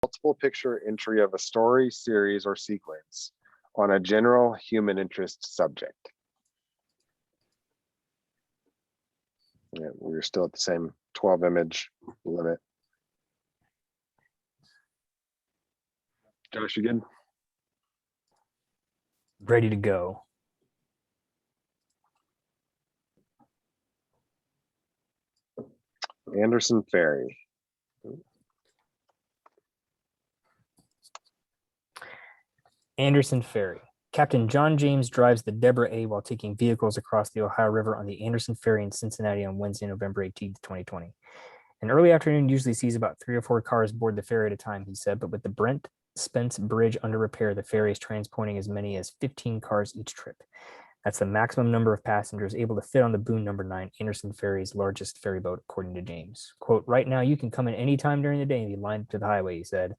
multiple picture entry of a story, series, or sequence on a general human interest subject. Yeah, we're still at the same 12 image limit. Josh, you good? Ready to go. Anderson Ferry. Anderson Ferry. Captain John James drives the Deborah A while taking vehicles across the Ohio River on the Anderson Ferry in Cincinnati on Wednesday, November 18th, 2020. An early afternoon usually sees about 3 or 4 cars board the ferry at a time, he said, but with the Brent Spence Bridge under repair, the ferry is transporting as many as 15 cars each trip. That's the maximum number of passengers able to fit on the Boone No. 9 Anderson Ferry's largest ferry boat, according to James. Quote, right now you can come in any time during the day and be lined up to the highway, he said.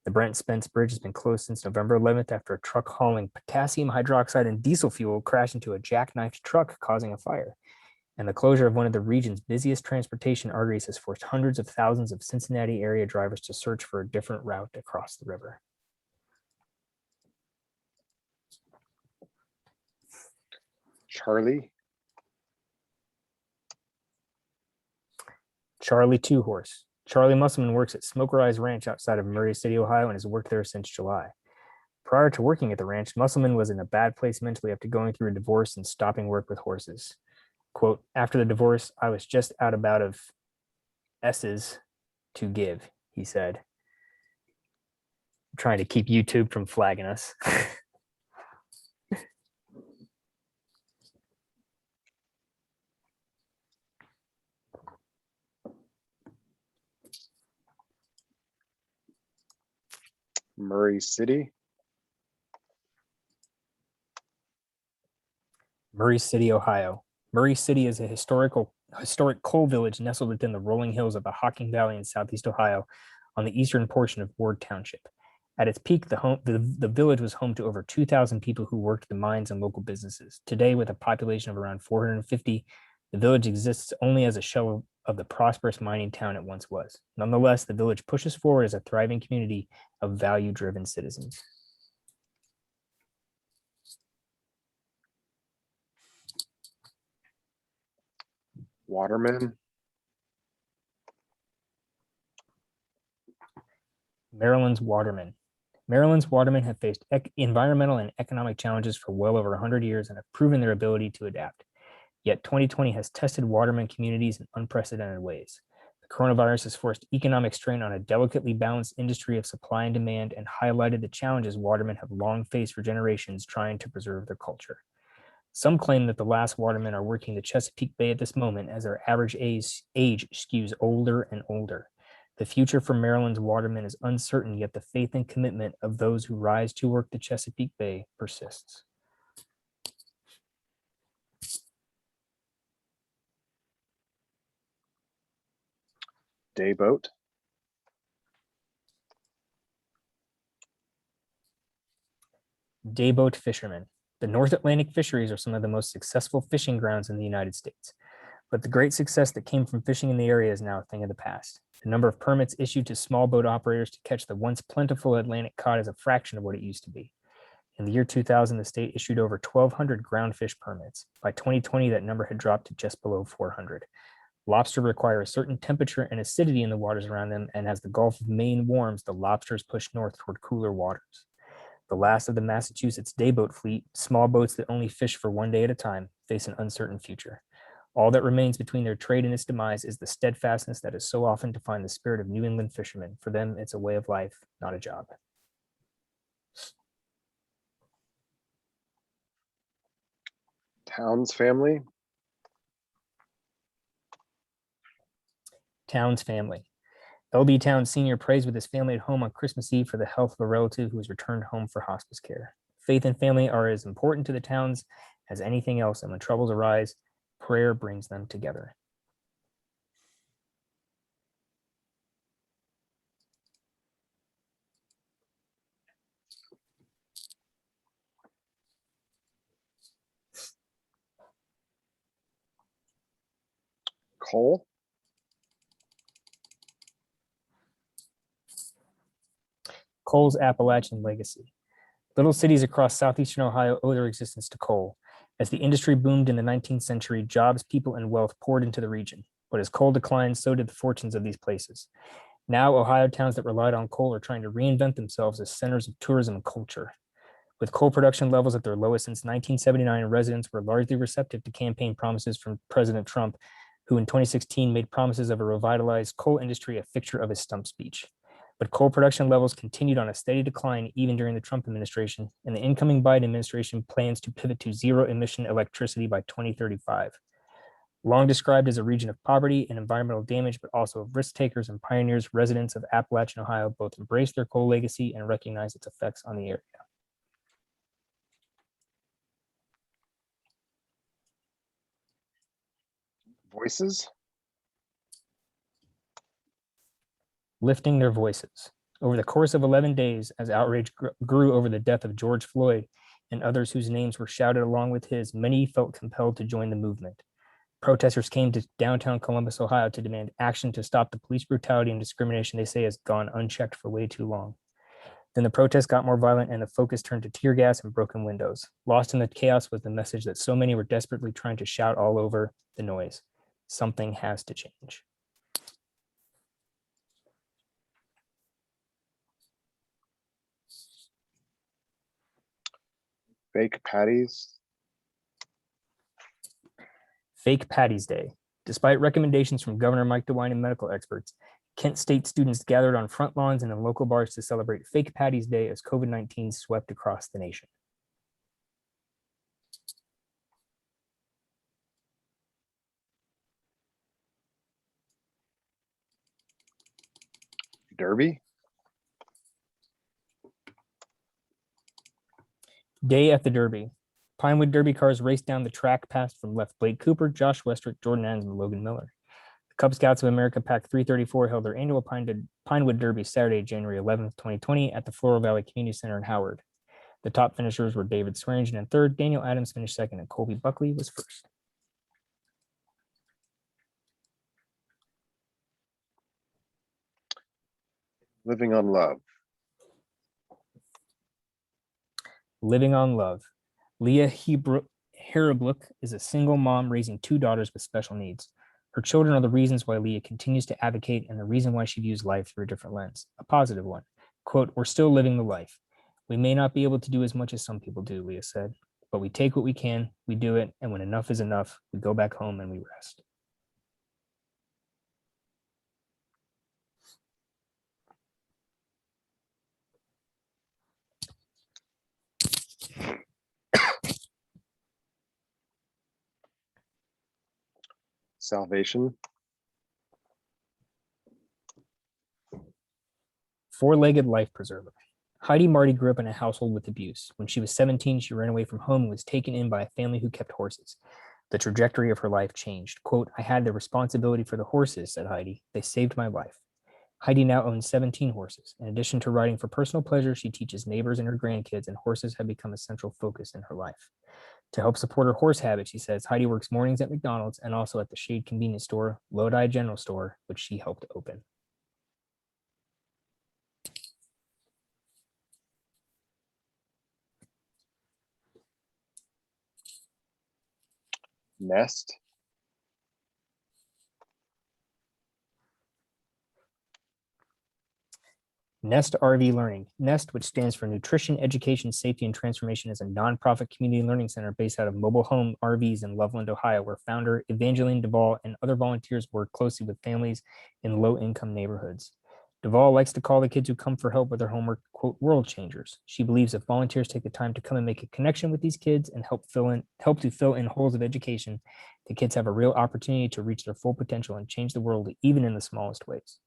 The Brent Spence Bridge has been closed since November 11th after a truck hauling potassium hydroxide and diesel fuel crashed into a jackknifed truck, causing a fire. And the closure of one of the region's busiest transportation arteries has forced hundreds of thousands of Cincinnati area drivers to search for a different route across the river. Charlie. Charlie Two Horse. Charlie Musselman works at Smoker Eyes Ranch outside of Murray City, Ohio, and has worked there since July. Prior to working at the ranch, Musselman was in a bad place mentally after going through a divorce and stopping work with horses. Quote, after the divorce, I was just out of S's to give, he said. I'm trying to keep YouTube from flagging us. Murray City. Murray City, Ohio. Murray City is a historic coal village nestled within the rolling hills of the Hocking Valley in southeast Ohio on the eastern portion of Ward Township. At its peak, the village was home to over 2,000 people who worked the mines and local businesses. Today, with a population of around 450, the village exists only as a shell of the prosperous mining town it once was. Nonetheless, the village pushes forward as a thriving community of value-driven citizens. Waterman. Maryland's watermen. Maryland's watermen have faced environmental and economic challenges for well over 100 years and have proven their ability to adapt. Yet 2020 has tested watermen communities in unprecedented ways. The coronavirus has forced economic strain on a delicately balanced industry of supply and demand and highlighted the challenges watermen have long faced for generations trying to preserve their culture. Some claim that the last watermen are working the Chesapeake Bay at this moment as their average age skews older and older. The future for Maryland's watermen is uncertain, yet the faith and commitment of those who rise to work the Chesapeake Bay persists. Dayboat. Dayboat fishermen. The North Atlantic fisheries are some of the most successful fishing grounds in the United States. But the great success that came from fishing in the area is now a thing of the past. The number of permits issued to small boat operators to catch the once plentiful Atlantic cod is a fraction of what it used to be. In the year 2000, the state issued over 1,200 ground fish permits. By 2020, that number had dropped to just below 400. Lobster require a certain temperature and acidity in the waters around them, and as the Gulf of Maine warms, the lobsters push north toward cooler waters. The last of the Massachusetts dayboat fleet, small boats that only fish for one day at a time, face an uncertain future. All that remains between their trade and its demise is the steadfastness that has so often defined the spirit of New England fishermen. For them, it's a way of life, not a job. Towns family. Towns family. L.B. Towns Sr. prays with his family at home on Christmas Eve for the health of a relative who has returned home for hospice care. Faith and family are as important to the Towns as anything else, and when troubles arise, prayer brings them together. Cole. Coal's Appalachian legacy. Little cities across southeastern Ohio owe their existence to coal. As the industry boomed in the 19th century, jobs, people, and wealth poured into the region. But as coal declined, so did the fortunes of these places. Now, Ohio towns that relied on coal are trying to reinvent themselves as centers of tourism and culture. With coal production levels at their lowest since 1979, residents were largely receptive to campaign promises from President Trump, who in 2016 made promises of a revitalized coal industry a fixture of his stump speech. But coal production levels continued on a steady decline even during the Trump administration, and the incoming Biden administration plans to pivot to zero-emission electricity by 2035. Long described as a region of poverty and environmental damage, but also of risk takers and pioneers, residents of Appalachian Ohio both embrace their coal legacy and recognize its effects on the area. Voices. Lifting their voices. Over the course of 11 days, as outrage grew over the death of George Floyd and others whose names were shouted along with his, many felt compelled to join the movement. Protesters came to downtown Columbus, Ohio to demand action to stop the police brutality and discrimination they say has gone unchecked for way too long. Then the protests got more violent and the focus turned to tear gas and broken windows. Lost in the chaos was the message that so many were desperately trying to shout all over the noise. Something has to change. Fake patties. Fake Patty's Day. Despite recommendations from Governor Mike DeWine and medical experts, Kent State students gathered on front lawns and in local bars to celebrate Fake Patty's Day as COVID-19 swept across the nation. Derby. Day at the Derby. Pinewood Derby cars raced down the track past from left Blake Cooper, Josh Westrick, Jordan Adams, and Logan Miller. The Cub Scouts of America Pack 334 held their annual Pinewood Derby Saturday, January 11th, 2020 at the Floral Valley Community Center in Howard. The top finishers were David Swearingen in third, Daniel Adams finished second, and Colby Buckley was first. Living on Love. Living on Love. Leah Herablook is a single mom raising two daughters with special needs. Her children are the reasons why Leah continues to advocate and the reason why she views life through a different lens, a positive one. Quote, "We're still living the life. We may not be able to do as much as some people do," Leah said, "but we take what we can, we do it, and when enough is enough, we go back home and we rest." Salvation. Four-legged life preserver. Heidi Marty grew up in a household with abuse. When she was 17, she ran away from home and was taken in by a family who kept horses. The trajectory of her life changed. Quote, "I had the responsibility for the horses," said Heidi. "They saved my life." Heidi now owns 17 horses. In addition to riding for personal pleasure, she teaches neighbors and her grandkids, and horses have become a central focus in her life. To help support her horse habit, she says, Heidi works mornings at McDonald's and also at the Shade Convenience Store, Lodi General Store, which she helped open. Nest. Nest RV Learning. Nest, which stands for Nutrition, Education, Safety, and Transformation, is a nonprofit community learning center based out of Mobile Home RVs in Loveland, Ohio, where founder Evangeline Duvall and other volunteers work closely with families in low-income neighborhoods. Duvall likes to call the kids who come for help with their homework, quote, world changers. She believes if volunteers take the time to come and make a connection with these kids and help to fill in holes of education, the kids have a real opportunity to reach their full potential and change the world, even in the smallest ways.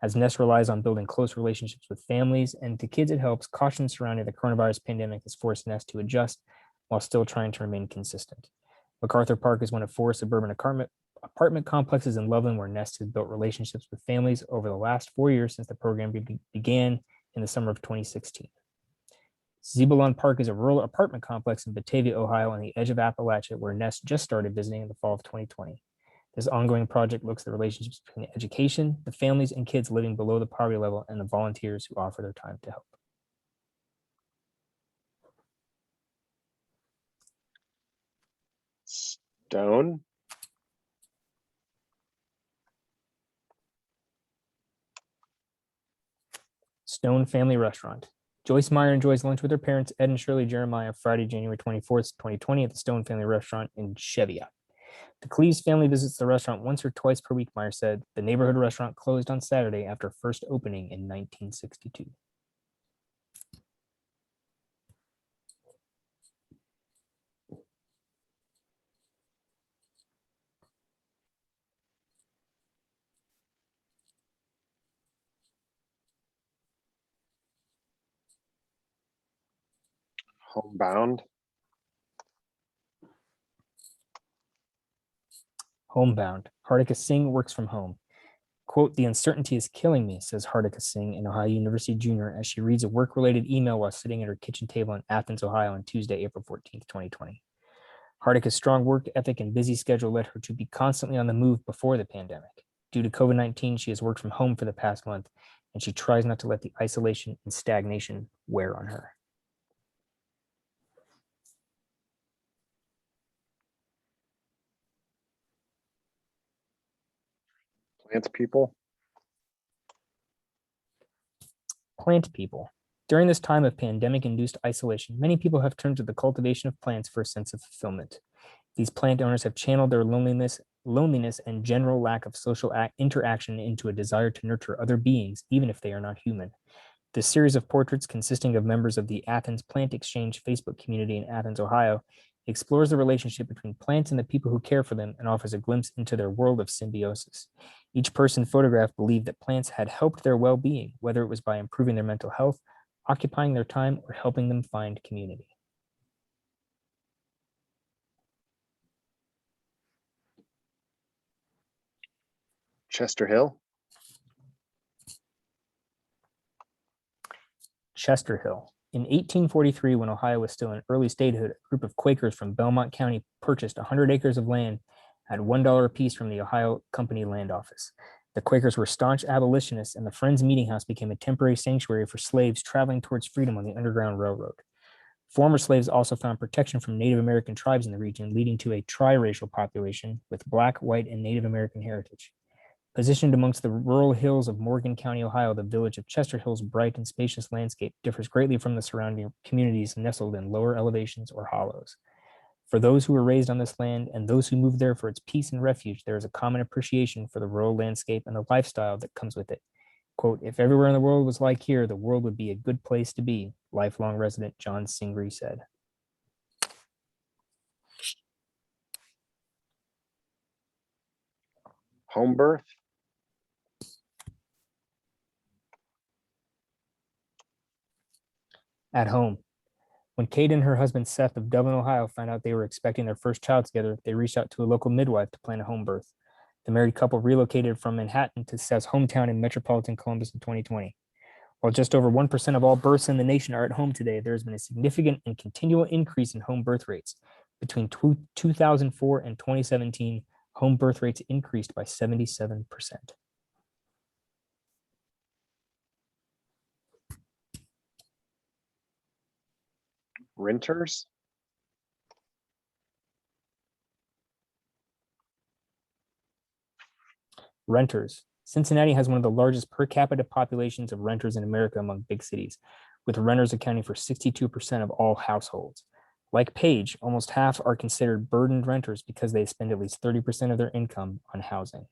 As Nest relies on building close relationships with families and the kids it helps, caution surrounding the coronavirus pandemic has forced Nest to adjust while still trying to remain consistent. MacArthur Park is one of 4 suburban apartment complexes in Loveland where Nest has built relationships with families over the last 4 years since the program began in the summer of 2016. Zebulon Park is a rural apartment complex in Batavia, Ohio, on the edge of Appalachia, where Nest just started visiting in the fall of 2020. This ongoing project looks at the relationships between the education, the families and kids living below the poverty level, and the volunteers who offer their time to help. Stone. Stone Family Restaurant. Joyce Meyer enjoys lunch with her parents, Ed and Shirley Jeremiah, Friday, January 24th, 2020, at the Stone Family Restaurant in Cheviot. The Cleves family visits the restaurant once or twice per week, Meyer said. The neighborhood restaurant closed on Saturday after first opening in 1962. Homebound. Homebound. Hardika Singh works from home. Quote, the uncertainty is killing me, says Hardika Singh, an Ohio University junior, as she reads a work-related email while sitting at her kitchen table in Athens, Ohio on Tuesday, April 14th, 2020. Hardika's strong work ethic and busy schedule led her to be constantly on the move before the pandemic. Due to COVID-19, she has worked from home for the past month, and she tries not to let the isolation and stagnation wear on her. Plant people. Plant people. During this time of pandemic-induced isolation, many people have turned to the cultivation of plants for a sense of fulfillment. These plant owners have channeled their loneliness and general lack of social interaction into a desire to nurture other beings, even if they are not human. This series of portraits, consisting of members of the Athens Plant Exchange Facebook community in Athens, Ohio, explores the relationship between plants and the people who care for them and offers a glimpse into their world of symbiosis. Each person photographed believed that plants had helped their well-being, whether it was by improving their mental health, occupying their time, or helping them find community. Chester Hill. Chester Hill. In 1843, when Ohio was still in early statehood, a group of Quakers from Belmont County purchased 100 acres of land at $1 apiece from the Ohio Company Land Office. The Quakers were staunch abolitionists, and the Friends Meeting House became a temporary sanctuary for slaves traveling towards freedom on the Underground Railroad. Former slaves also found protection from Native American tribes in the region, leading to a triracial population with Black, white, and Native American heritage. Positioned amongst the rural hills of Morgan County, Ohio, the village of Chester Hill's bright and spacious landscape differs greatly from the surrounding communities nestled in lower elevations or hollows. For those who were raised on this land and those who moved there for its peace and refuge, there is a common appreciation for the rural landscape and the lifestyle that comes with it. Quote, if everywhere in the world was like here, the world would be a good place to be, lifelong resident John Singry said. Home birth. At home. When Kate and her husband Seth of Dublin, Ohio, found out they were expecting their first child together, they reached out to a local midwife to plan a home birth. The married couple relocated from Manhattan to Seth's hometown in metropolitan Columbus in 2020. While just over 1% of all births in the nation are at home today, there has been a significant and continual increase in home birth rates. Between 2004 and 2017, home birth rates increased by 77%. Renters. Renters. Cincinnati has one of the largest per capita populations of renters in America among big cities, with renters accounting for 62% of all households. Like Page, almost half are considered burdened renters because they spend at least 30% of their income on housing.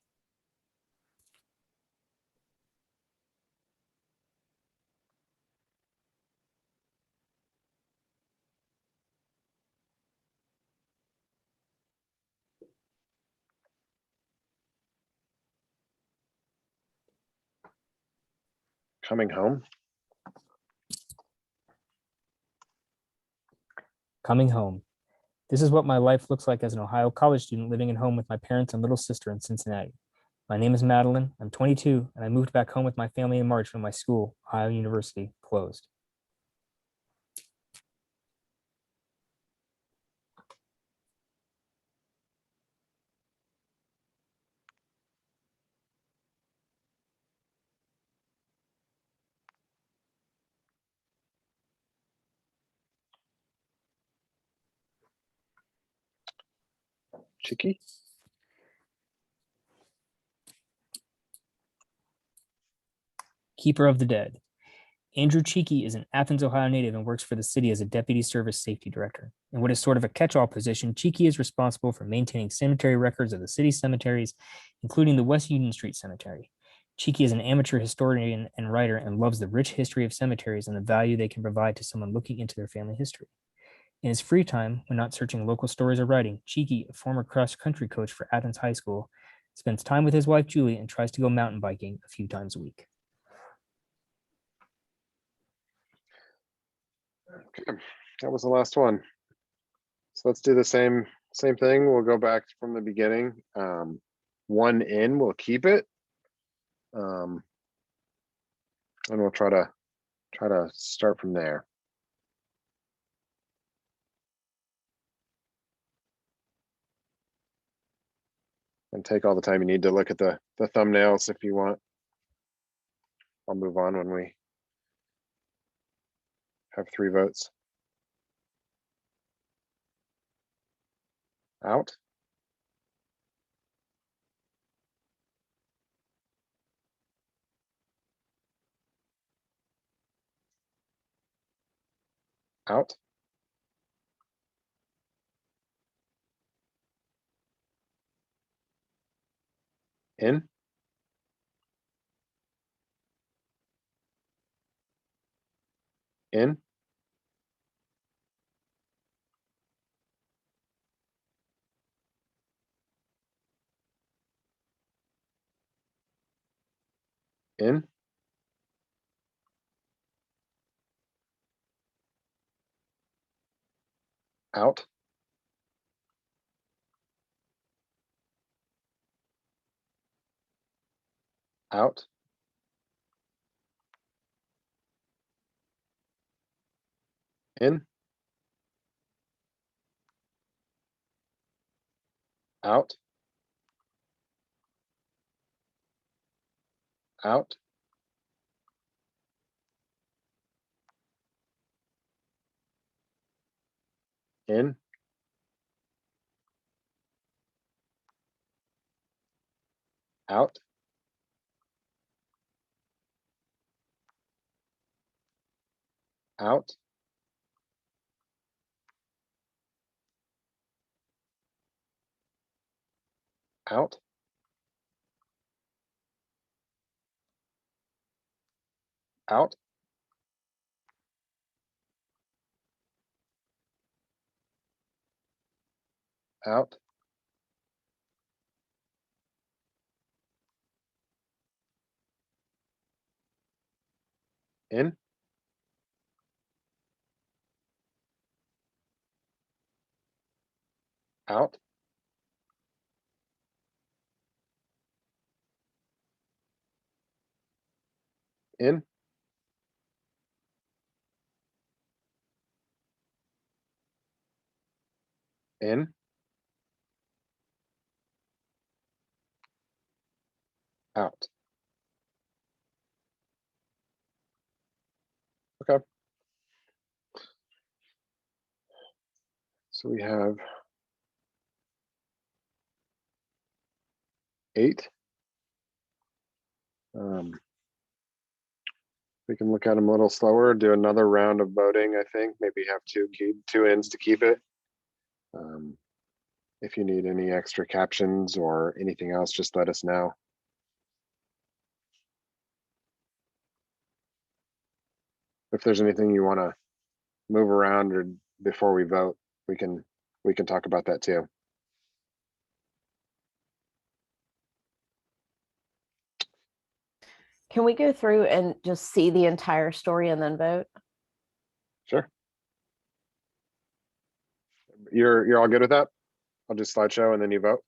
Coming home. Coming home. This is what my life looks like as an Ohio college student living at home with my parents and little sister in Cincinnati. My name is Madeline. I'm 22, and I moved back home with my family in March when my school, Ohio University, closed. Chicky? Keeper of the Dead. Andrew Cheeky is an Athens, Ohio native and works for the city as a deputy service safety director. In what is sort of a catch-all position, Cheeky is responsible for maintaining cemetery records of the city's cemeteries, including the West Union Street Cemetery. Cheeky is an amateur historian and writer and loves the rich history of cemeteries and the value they can provide to someone looking into their family history. In his free time, when not searching local stories or writing, Cheeky, a former cross-country coach for Athens High School, spends time with his wife, Julie, and tries to go mountain biking a few times a week. Okay, that was the last one. So let's do the same thing. We'll go back from the beginning. One in, we'll keep it. And we'll try to start from there. And take all the time you need to look at the thumbnails if you want. I'll move on when we have 3 votes. Out. Out. In. In. In. Out. Out. In. Out. Out. In. Out. Out. Out. Out. Out. In. Out. In. In. Out. Okay. So we have 8. We can look at them a little slower, do another round of voting, I think. Maybe have 2 ins to keep it. If you need any extra captions or anything else, just let us know. If there's anything you want to move around or before we vote, we can talk about that too. Can we go through and just see the entire story and then vote? Sure. You're all good with that? I'll do slideshow and then you vote.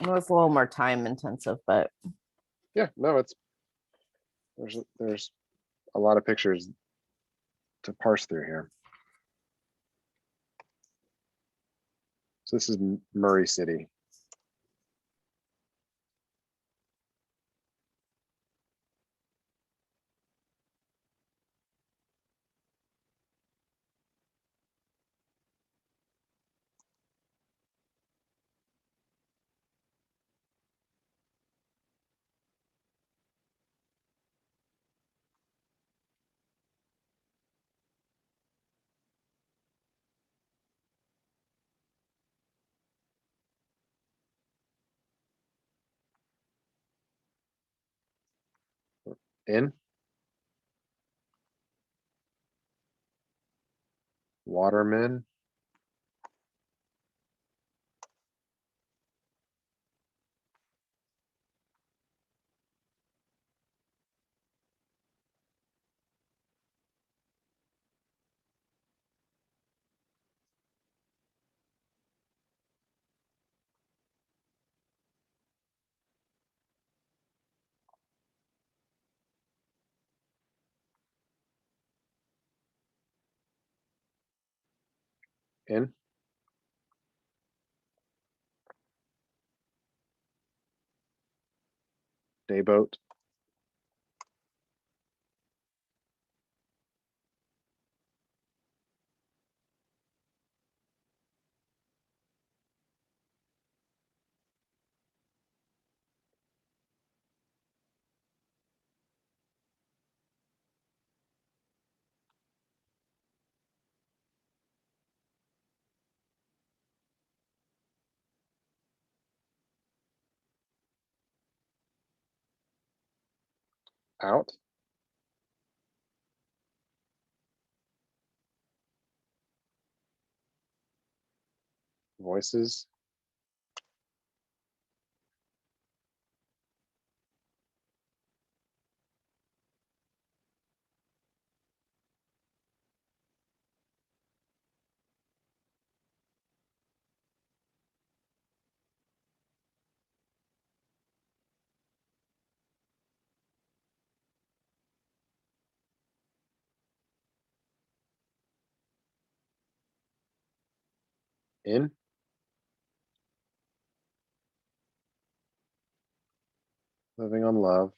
Well, it's a little more time intensive, but Yeah, no, there's a lot of pictures to parse through here. So this is Murray City. In. Waterman. In. Dayboat. Out. Voices. In. Living on love.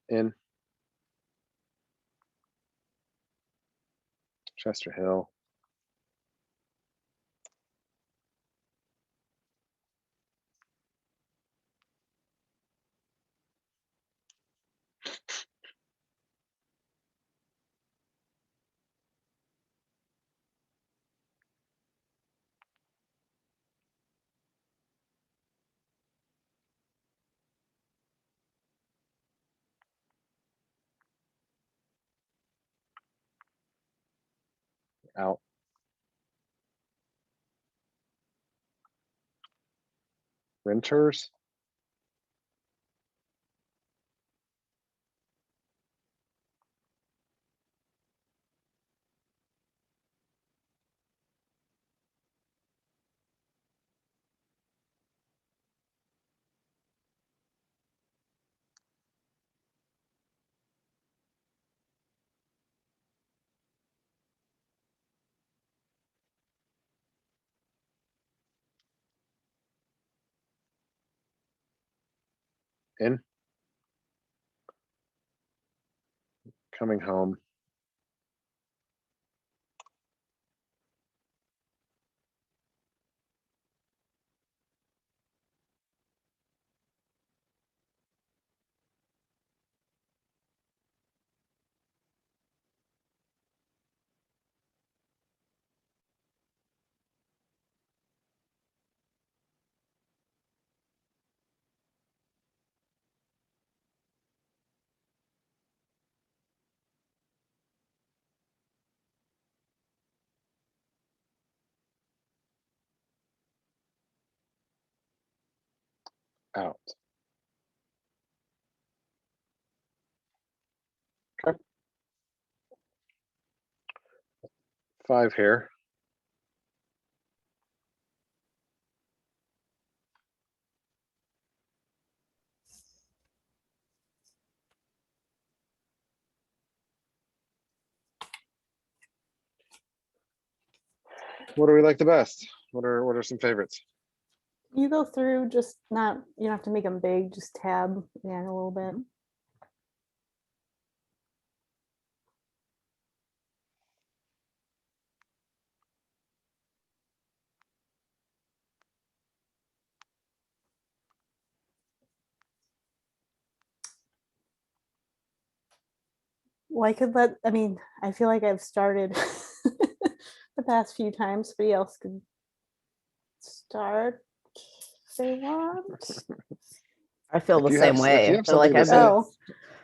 In. Chester Hill. Out. Renters. In. Coming home. Out. Okay. 5 here. What do we like the best? What are some favorites? You go through, just not, you don't have to make them big, just tab in a little bit. Well, I mean, I feel like I've started the past few times. Somebody else could start if they want. I feel the If you same have- if way. you I have feel like something to I've say. been Oh,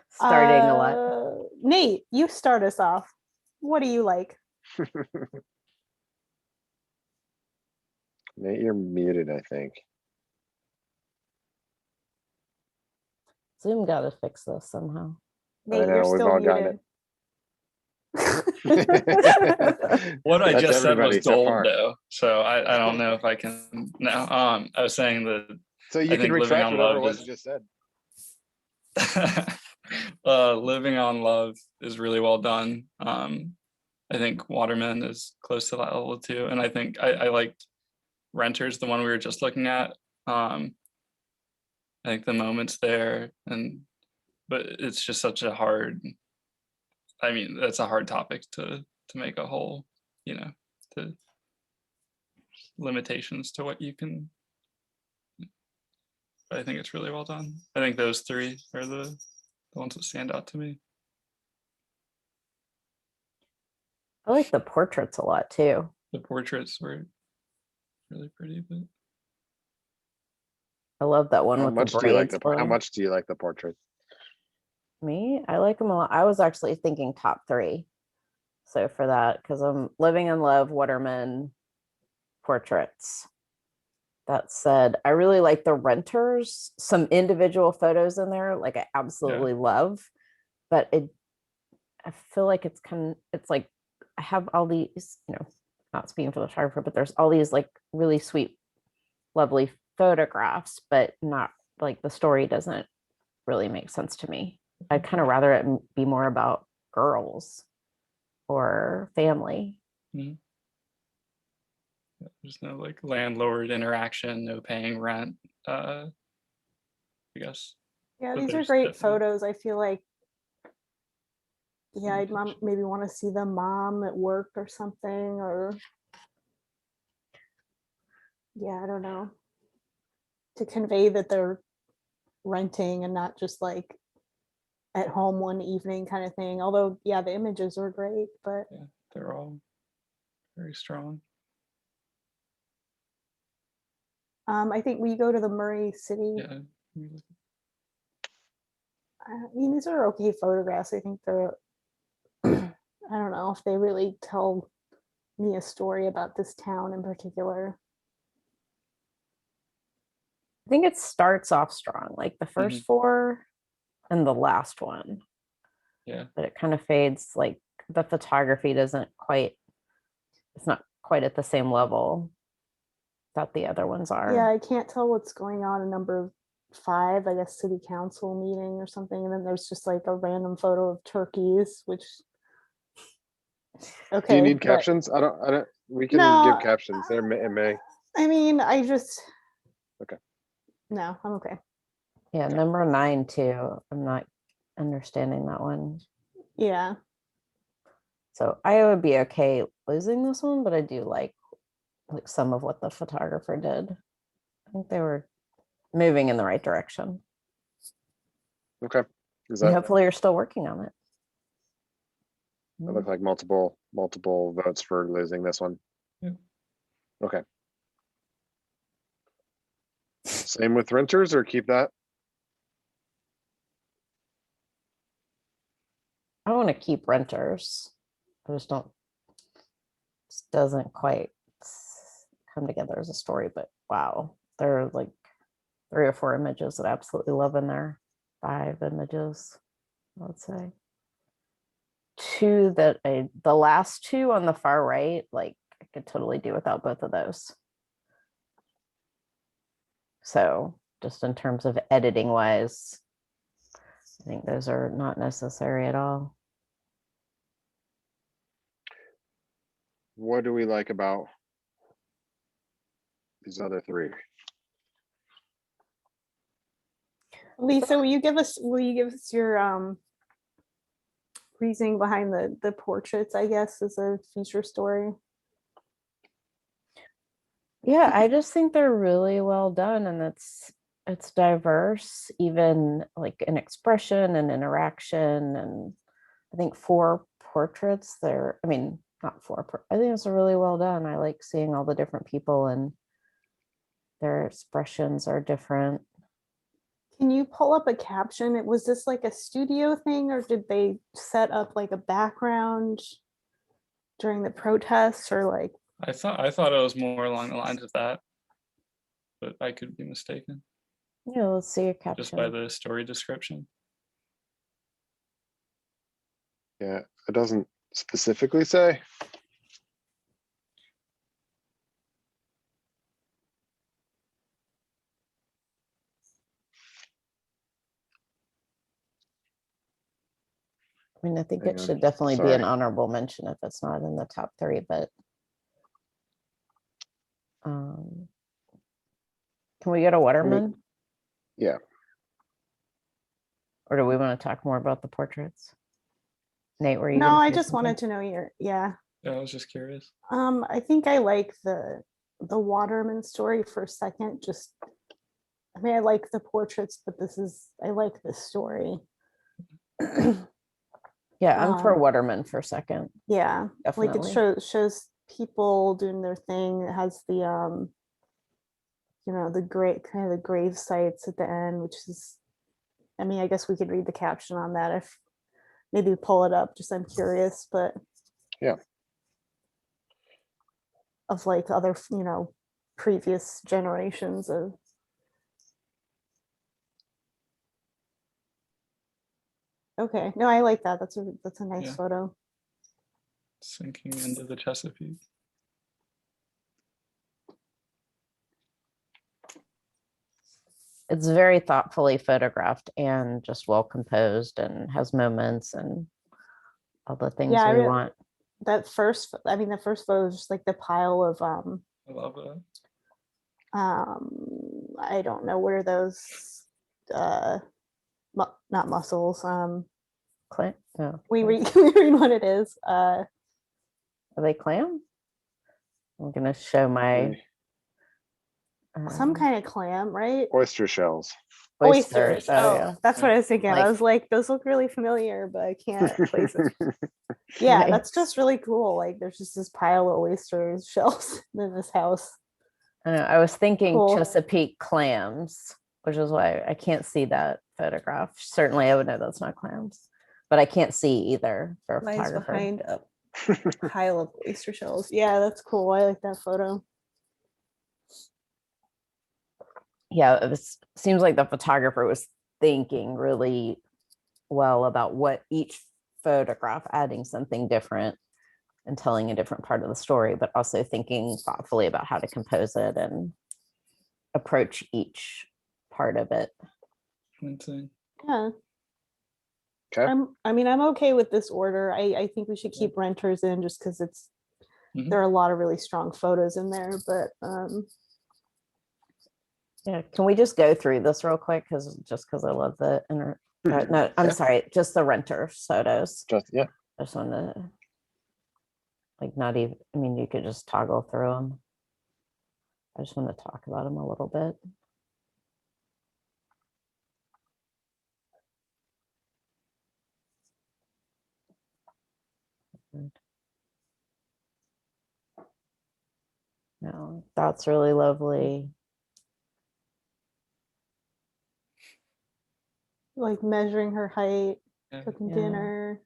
starting a lot. Nate, you start us off. What do you like? Nate, you're muted, I think. Zoom got to fix this somehow. Nate, know, you're we've still all gotten muted. What I That's just said everybody was so gold, far. though. So I don't know if I can now. I was saying that So you I can think living retract on whatever love what is you just said. living on love is really well done. I think Waterman is close to that level too, and I think I liked Renters, the one we were just looking at. I think the moments there, but it's just such a hard. I mean, that's a hard topic to make a whole, to limitations to what you can. But I think it's really well done. I think those three are the ones that stand out to me. I like the portraits a lot too. The portraits were really pretty, but I love that one How with much the do you like braids. how much do you like the portrait? Me, I like them a lot. I was actually thinking top 3. So for that, because I'm living in love, Waterman, portraits. That said, I really like the Renters, some individual photos in there, like I absolutely love, but I feel like it's like I have all these, not speaking for the photographer, but there's all these like really sweet, lovely photographs, but not like the story doesn't really make sense to me. I'd kind of rather it be more about girls or family. there's no like landlord interaction, no paying rent. I guess. Yeah, But these are there's great definitely- photos. I feel like, yeah, I'd maybe want to see the mom at work or something, or yeah, I don't know, to convey that they're renting and not just like at home one evening kind of thing. Although, yeah, the images are great, but Yeah, they're all very strong. I think we go to the Murray City. Yeah. I mean, these are okay photographs. I think they're, I don't know if they really tell me a story about this town in particular. I think it starts off strong, like the 1st 4 and the last one. Yeah. But it kind of fades, like the photography it's not quite at the same level that the other ones are. Yeah, I can't tell what's going on in number 5, I guess city council meeting or something. And then there's just like a random photo of turkeys, which, okay. Do you need captions? I don't, we can give captions. It may. I mean, I just. Okay. No, I'm okay. Yeah, number 9 too. I'm not understanding that one. Yeah. So I would be okay losing this one, but I do like some of what the photographer did. I think they were moving in the right direction. Okay. And hopefully you're still working on it. It looked like multiple votes for losing this one. Yeah. Okay. Same with Renters, or keep that? I want to keep Renters. I just don't, it doesn't quite come together as a story, but wow. There are like 3 or 4 images that I absolutely love in there. 5 images, I would say. 2 that the last 2 on the far right, like I could totally do without both of those. So just in terms of editing wise, I think those are not necessary at all. What do we like about these other 3? Lisa, will you give us your reasoning behind the portraits, I guess, as a feature story? Yeah, I just think they're really well done, and it's diverse, even like in expression and interaction. And I think 4 portraits there. I mean, not 4. I think it's really well done. I like seeing all the different people and their expressions are different. Can you pull up a caption? Was this like a studio thing, or did they set up like a background during the protests, or like? I thought it was more along the lines of that, but I could be mistaken Yeah, let's see a caption. just by the story description. Yeah, it doesn't specifically say. I mean, I think Hang it on, should definitely be an sorry. honorable mention if it's not in the top 3, but can we go to Waterman? Yeah, Or do we want to talk more about the portraits? Nate, were you No, gonna I say just something? wanted to know yeah. Yeah, I was just curious. I think I like the Waterman story for a second. Just, I mean, I like the portraits, but I like this story. Yeah, I'm for Um, Waterman for a second. Yeah, like it Definitely. shows people doing their thing. It has the the great kind of the grave sites at the end, which is, I mean, I guess we could read the caption on that if maybe pull it up. Just I'm curious, but yeah. of like other previous generations of. Okay, no, I like that. That's a nice Yeah. photo. Sinking into the Chesapeake. It's very thoughtfully photographed and just well composed and has moments and all the things Yeah, we want. the first photo is just like the pile of I love it. I don't know what are those not mussels. Clam? No. We read what it is. Are they clam? I'm gonna show my Some kind of clam, right? Oyster shells. Oysters. Oh yeah. That's what I was thinking. I Like- was like, those look really familiar, but I can't place it. Yeah, Nice. that's just really cool. Like there's just this pile of oyster shells in this house. I know. I was thinking Cool. Chesapeake clams, which is why I can't see that photograph. Certainly, I would know that's not clams, but I can't see either for a Mine's photographer. behind a pile of oyster shells. Yeah, that's cool. I like that photo. Yeah, seems like the photographer was thinking really well about what each photograph, adding something different and telling a different part of the story, but also thinking thoughtfully about how to compose it and approach each part of it. Insane. Yeah. Okay. I'm okay with this order. I think we should keep renters in just because there are a lot of really strong photos in there, but yeah, can we just go through this real quick? Because I love the no, I'm sorry, just the renter photos. Yeah. I just want to like not even, I mean, you could just toggle through them. I just want to talk about them a little bit. No, that's really lovely. like measuring her height, Yeah. cooking Yeah. dinner.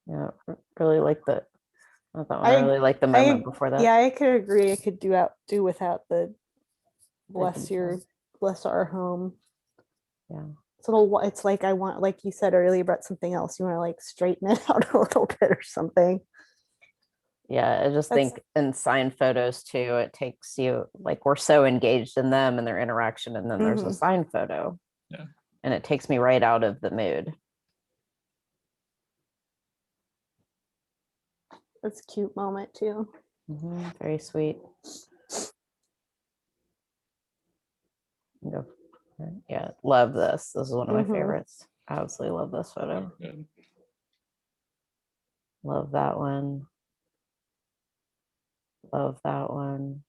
Yeah, really like the. I really like the moment before that. Yeah, I could agree. I could do without the bless our home. Yeah. It's like I want, like you said earlier about something else. You want to like straighten it out a little bit or something. Yeah, I just think in signed photos too, it takes you, like we're so engaged in them and their interaction, and then there's a signed photo. Yeah. And it takes me right out of the mood. That's a cute moment too. Very sweet. Yeah, love this. This is one of my Mhm. favorites. I absolutely love this photo. Good. Love that one. Love that one.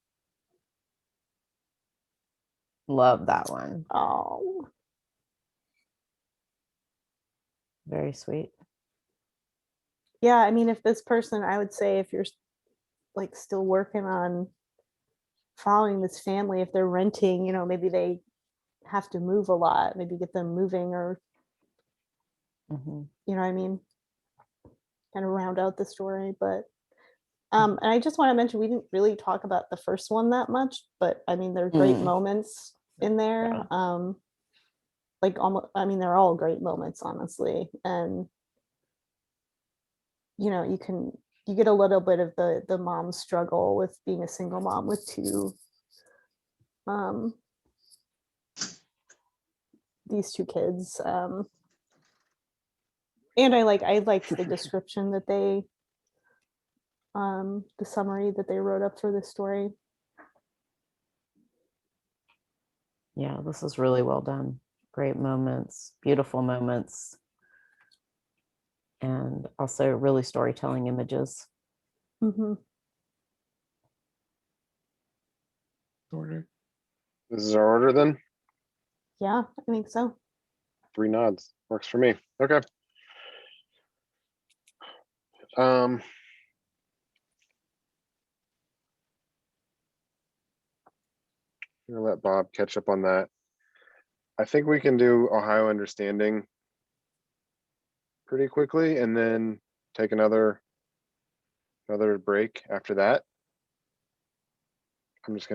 Love that one. Oh, Very sweet. yeah. I mean, if this person, I would say, if you're like still working on following this family, if they're renting, you know, maybe they have to move a lot, maybe get them moving, or Mhm. you know what I mean, kind of round out the story. But and I just want to mention, we didn't really talk about the first one that much, but I mean, there are great Mm. moments in there. Yeah. Like almost, I mean, they're all great moments, honestly. And you know, you get a little bit of the mom struggle with being a single mom with um these two kids. And I liked the description that they the summary that they wrote up for this story. Yeah, this is really well done. Great moments, beautiful moments, and also really storytelling images. Mm-hmm. Order. This is our order then? Yeah, I think so. 3 nods. Works for me. Okay. Um, I'm gonna let Bob catch up on that. I think we can do Ohio Understanding pretty quickly and then take another break after that. I'm just gonna